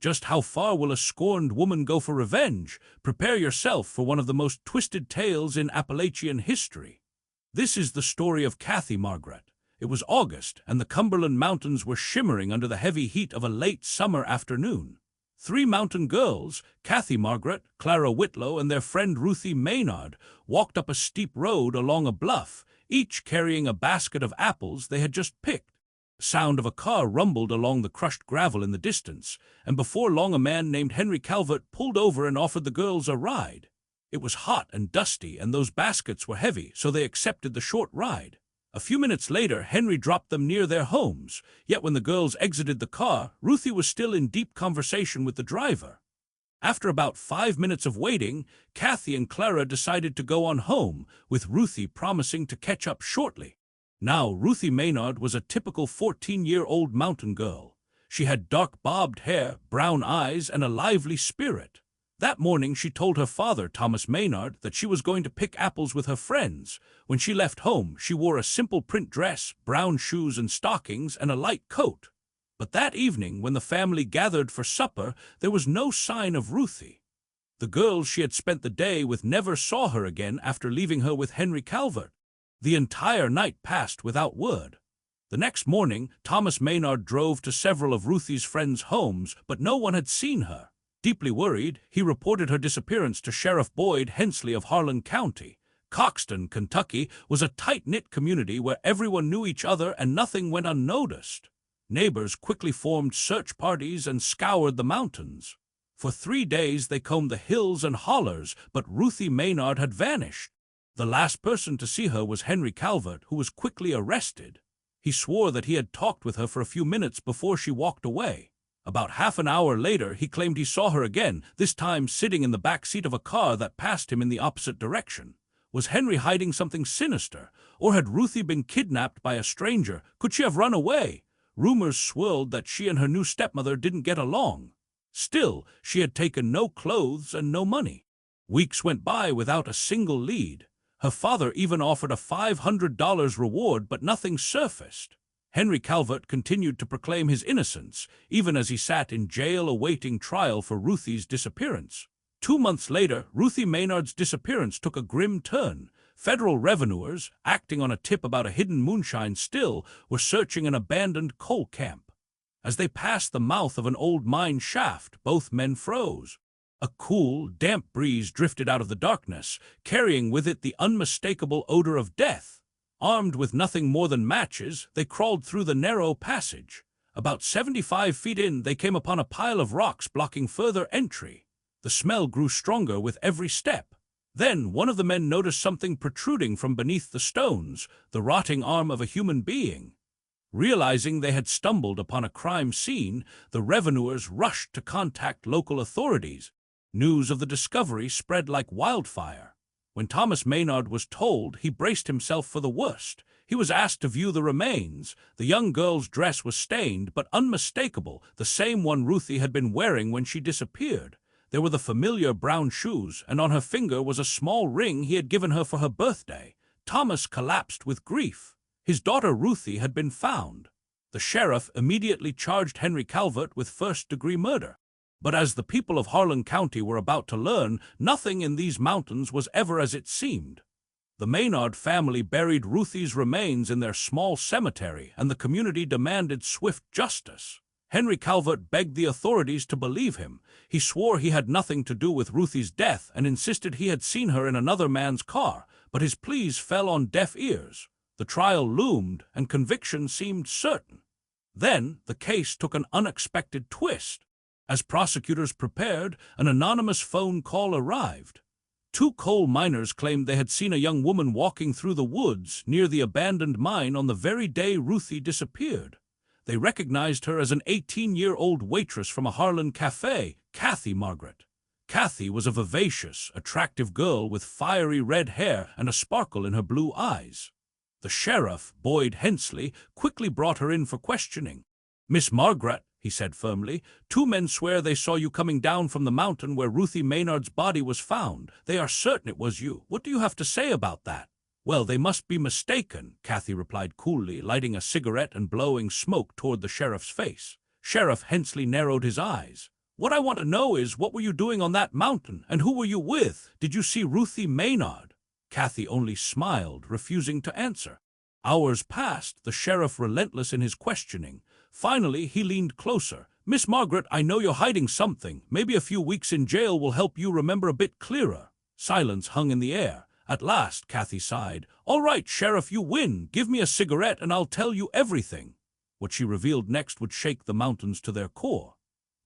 Just how far will a scorned woman go for revenge? Prepare yourself for one of the most twisted tales in Appalachian history. This is the story of Kathy Margaret. It was August, and the Cumberland Mountains were shimmering under the heavy heat of a late summer afternoon. Three mountain girls, Kathy Margaret, Clara Whitlow, and their friend Ruthie Maynard, walked up a steep road along a bluff, each carrying a basket of apples they had just picked. The sound of a car rumbled along the crushed gravel in the distance, and before long a man named Henry Calvert pulled over and offered the girls a ride. It was hot and dusty, and those baskets were heavy, so they accepted the short ride. A few minutes later, Henry dropped them near their homes, yet when the girls exited the car, Ruthie was still in deep conversation with the driver. After about 5 minutes of waiting, Kathy and Clara decided to go on home, with Ruthie promising to catch up shortly. Now, Ruthie Maynard was a typical 14-year-old mountain girl. She had dark bobbed hair, brown eyes, and a lively spirit. That morning she told her father, Thomas Maynard, that she was going to pick apples with her friends. When she left home, she wore a simple print dress, brown shoes and stockings, and a light coat. But that evening, when the family gathered for supper, there was no sign of Ruthie. The girls she had spent the day with never saw her again after leaving her with Henry Calvert. The entire night passed without word. The next morning, Thomas Maynard drove to several of Ruthie's friends' homes, but no one had seen her. Deeply worried, he reported her disappearance to Sheriff Boyd Hensley of Harlan County. Coxton, Kentucky, was a tight-knit community where everyone knew each other and nothing went unnoticed. Neighbors quickly formed search parties and scoured the mountains. For 3 days they combed the hills and hollers, but Ruthie Maynard had vanished. The last person to see her was Henry Calvert, who was quickly arrested. He swore that he had talked with her for a few minutes before she walked away. About half an hour later, he claimed he saw her again, this time sitting in the back seat of a car that passed him in the opposite direction. Was Henry hiding something sinister? Or had Ruthie been kidnapped by a stranger? Could she have run away? Rumors swirled that she and her new stepmother didn't get along. Still, she had taken no clothes and no money. Weeks went by without a single lead. Her father even offered a $500 reward, but nothing surfaced. Henry Calvert continued to proclaim his innocence, even as he sat in jail awaiting trial for Ruthie's disappearance. 2 months later, Ruthie Maynard's disappearance took a grim turn. Federal revenuers, acting on a tip about a hidden moonshine still, were searching an abandoned coal camp. As they passed the mouth of an old mine shaft, both men froze. A cool, damp breeze drifted out of the darkness, carrying with it the unmistakable odor of death. Armed with nothing more than matches, they crawled through the narrow passage. About 75 feet in, they came upon a pile of rocks blocking further entry. The smell grew stronger with every step. Then one of the men noticed something protruding from beneath the stones, the rotting arm of a human being. Realizing they had stumbled upon a crime scene, the revenuers rushed to contact local authorities. News of the discovery spread like wildfire. When Thomas Maynard was told, he braced himself for the worst. He was asked to view the remains. The young girl's dress was stained, but unmistakable, the same one Ruthie had been wearing when she disappeared. There were the familiar brown shoes, and on her finger was a small ring he had given her for her birthday. Thomas collapsed with grief. His daughter Ruthie had been found. The sheriff immediately charged Henry Calvert with first-degree murder. But as the people of Harlan County were about to learn, nothing in these mountains was ever as it seemed. The Maynard family buried Ruthie's remains in their small cemetery, and the community demanded swift justice. Henry Calvert begged the authorities to believe him. He swore he had nothing to do with Ruthie's death and insisted he had seen her in another man's car, but his pleas fell on deaf ears. The trial loomed, and conviction seemed certain. Then the case took an unexpected twist. As prosecutors prepared, an anonymous phone call arrived. 2 coal miners claimed they had seen a young woman walking through the woods near the abandoned mine on the very day Ruthie disappeared. They recognized her as an 18-year-old waitress from a Harlan cafe, Kathy Margaret. Kathy was a vivacious, attractive girl with fiery red hair and a sparkle in her blue eyes. The sheriff, Boyd Hensley, quickly brought her in for questioning. "Miss Margaret," he said firmly, "2 men swear they saw you coming down from the mountain where Ruthie Maynard's body was found. They are certain it was you. What do you have to say about that?" "Well, they must be mistaken," Kathy replied coolly, lighting a cigarette and blowing smoke toward the sheriff's face. Sheriff Hensley narrowed his eyes. What I want to know is, what were you doing on that mountain, and who were you with? Did you see Ruthie Maynard?" Kathy only smiled, refusing to answer. Hours passed, the sheriff relentless in his questioning. Finally, he leaned closer. "Miss Margaret, I know you're hiding something. Maybe a few weeks in jail will help you remember a bit clearer." Silence hung in the air. At last, Kathy sighed. "All right, Sheriff, you win. Give me a cigarette and I'll tell you everything." What she revealed next would shake the mountains to their core.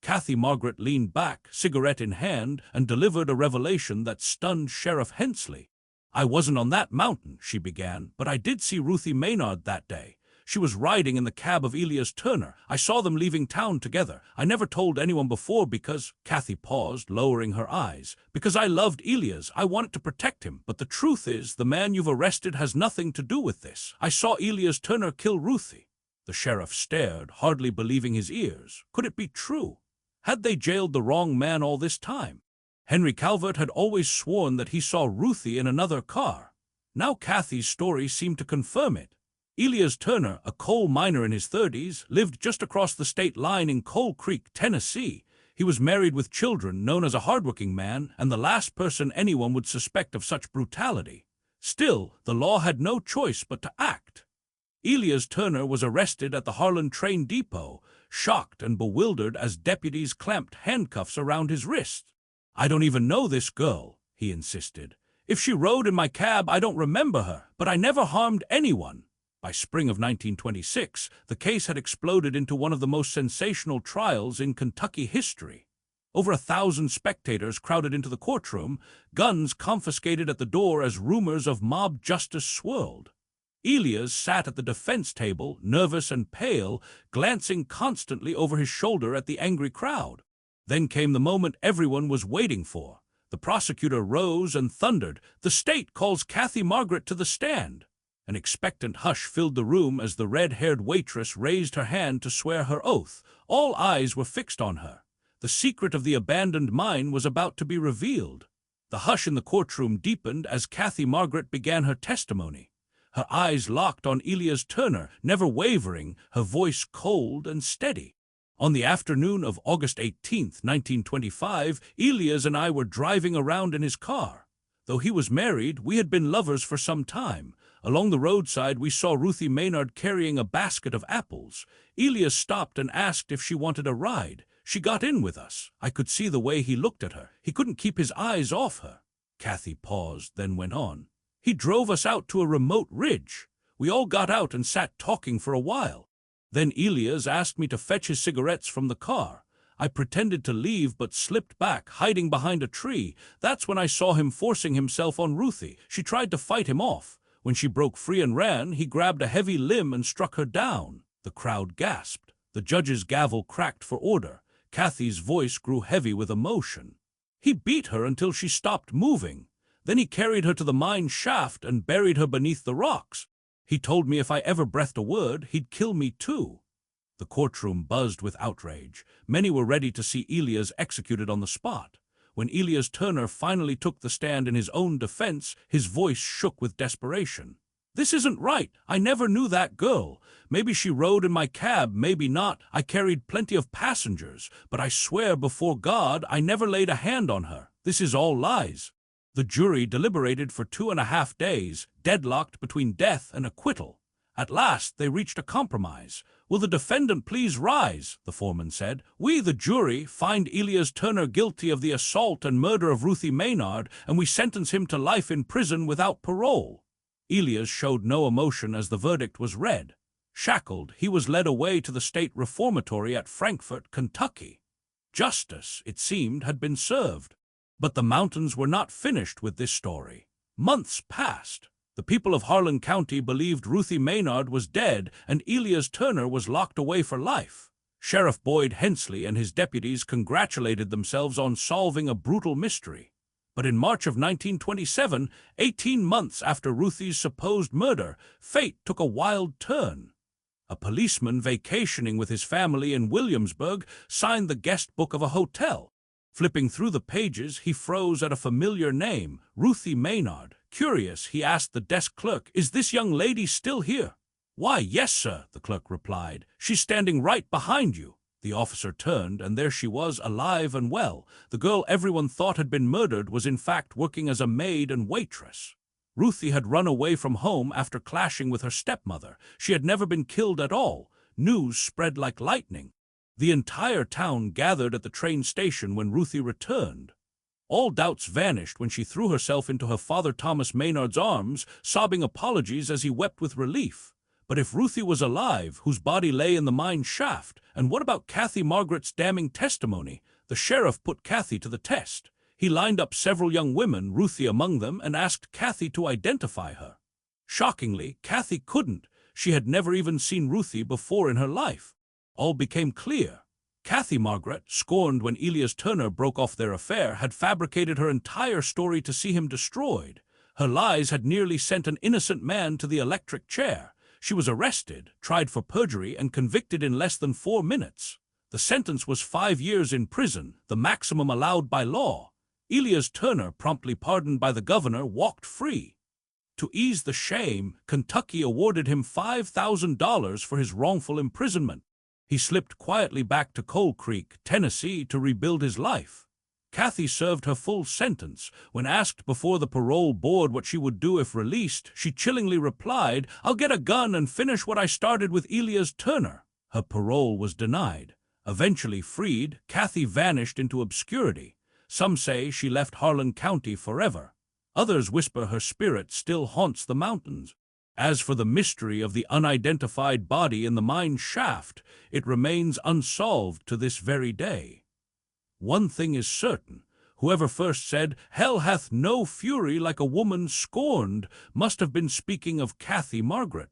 Kathy Margaret leaned back, cigarette in hand, and delivered a revelation that stunned Sheriff Hensley. "I wasn't on that mountain," she began, "but I did see Ruthie Maynard that day. She was riding in the cab of Elias Turner. I saw them leaving town together. I never told anyone before because—" Kathy paused, lowering her eyes. "Because I loved Elias. I wanted to protect him. But the truth is, the man you've arrested has nothing to do with this. I saw Elias Turner kill Ruthie." The sheriff stared, hardly believing his ears. Could it be true? Had they jailed the wrong man all this time? Henry Calvert had always sworn that he saw Ruthie in another car. Now Kathy's story seemed to confirm it. Elias Turner, a coal miner in his 30s, lived just across the state line in Coal Creek, Tennessee. He was married with children, known as a hardworking man, and the last person anyone would suspect of such brutality. Still, the law had no choice but to act. Elias Turner was arrested at the Harlan train depot, shocked and bewildered as deputies clamped handcuffs around his wrists. "I don't even know this girl," he insisted. "If she rode in my cab, I don't remember her, but I never harmed anyone." By spring of 1926, the case had exploded into one of the most sensational trials in Kentucky history. Over 1,000 spectators crowded into the courtroom, guns confiscated at the door as rumors of mob justice swirled. Elias sat at the defense table, nervous and pale, glancing constantly over his shoulder at the angry crowd. Then came the moment everyone was waiting for. The prosecutor rose and thundered, "The state calls Kathy Margaret to the stand." An expectant hush filled the room as the red-haired waitress raised her hand to swear her oath. All eyes were fixed on her. The secret of the abandoned mine was about to be revealed. The hush in the courtroom deepened as Kathy Margaret began her testimony. Her eyes locked on Elias Turner, never wavering, her voice cold and steady. "On the afternoon of August 18th, 1925, Elias and I were driving around in his car. Though he was married, we had been lovers for some time. Along the roadside, we saw Ruthie Maynard carrying a basket of apples. Elias stopped and asked if she wanted a ride. She got in with us. I could see the way he looked at her. He couldn't keep his eyes off her." Kathy paused, then went on. "He drove us out to a remote ridge. We all got out and sat talking for a while. Then Elias asked me to fetch his cigarettes from the car. I pretended to leave but slipped back, hiding behind a tree. That's when I saw him forcing himself on Ruthie. She tried to fight him off. When she broke free and ran, he grabbed a heavy limb and struck her down." The crowd gasped. The judge's gavel cracked for order. Kathy's voice grew heavy with emotion. "He beat her until she stopped moving. Then he carried her to the mine shaft and buried her beneath the rocks. He told me if I ever breathed a word, he'd kill me too." The courtroom buzzed with outrage. Many were ready to see Elias executed on the spot. When Elias Turner finally took the stand in his own defense, his voice shook with desperation. "This isn't right. I never knew that girl. Maybe she rode in my cab, maybe not. I carried plenty of passengers, but I swear before God I never laid a hand on her. This is all lies." The jury deliberated for 2.5 days, deadlocked between death and acquittal. At last they reached a compromise. "Will the defendant please rise?" the foreman said. "We, the jury, find Elias Turner guilty of the assault and murder of Ruthie Maynard, and we sentence him to life in prison without parole." Elias showed no emotion as the verdict was read. Shackled, he was led away to the state reformatory at Frankfort, Kentucky. Justice, it seemed, had been served. But the mountains were not finished with this story. Months passed. The people of Harlan County believed Ruthie Maynard was dead and Elias Turner was locked away for life. Sheriff Boyd Hensley and his deputies congratulated themselves on solving a brutal mystery. But in March of 1927, 18 months after Ruthie's supposed murder, fate took a wild turn. A policeman vacationing with his family in Williamsburg signed the guest book of a hotel. Flipping through the pages, he froze at a familiar name, Ruthie Maynard. Curious, he asked the desk clerk, "Is this young lady still here?" "Why, yes, sir," the clerk replied. "She's standing right behind you." The officer turned, and there she was, alive and well. The girl everyone thought had been murdered was in fact working as a maid and waitress. Ruthie had run away from home after clashing with her stepmother. She had never been killed at all. News spread like lightning. The entire town gathered at the train station when Ruthie returned. All doubts vanished when she threw herself into her father Thomas Maynard's arms, sobbing apologies as he wept with relief. But if Ruthie was alive, whose body lay in the mine shaft? And what about Kathy Margaret's damning testimony? The sheriff put Kathy to the test. He lined up several young women, Ruthie among them, and asked Kathy to identify her. Shockingly, Kathy couldn't. She had never even seen Ruthie before in her life. All became clear. Kathy Margaret, scorned when Elias Turner broke off their affair, had fabricated her entire story to see him destroyed. Her lies had nearly sent an innocent man to the electric chair. She was arrested, tried for perjury, and convicted in less than 4 minutes. The sentence was 5 years in prison, the maximum allowed by law. Elias Turner, promptly pardoned by the governor, walked free. To ease the shame, Kentucky awarded him $5,000 for his wrongful imprisonment. He slipped quietly back to Coal Creek, Tennessee, to rebuild his life. Kathy served her full sentence. When asked before the parole board what she would do if released, she chillingly replied, "I'll get a gun and finish what I started with Elias Turner." Her parole was denied. Eventually freed, Kathy vanished into obscurity. Some say she left Harlan County forever. Others whisper her spirit still haunts the mountains. As for the mystery of the unidentified body in the mine shaft, it remains unsolved to this very day. One thing is certain. Whoever first said, "Hell hath no fury like a woman scorned," must have been speaking of Kathy Margaret.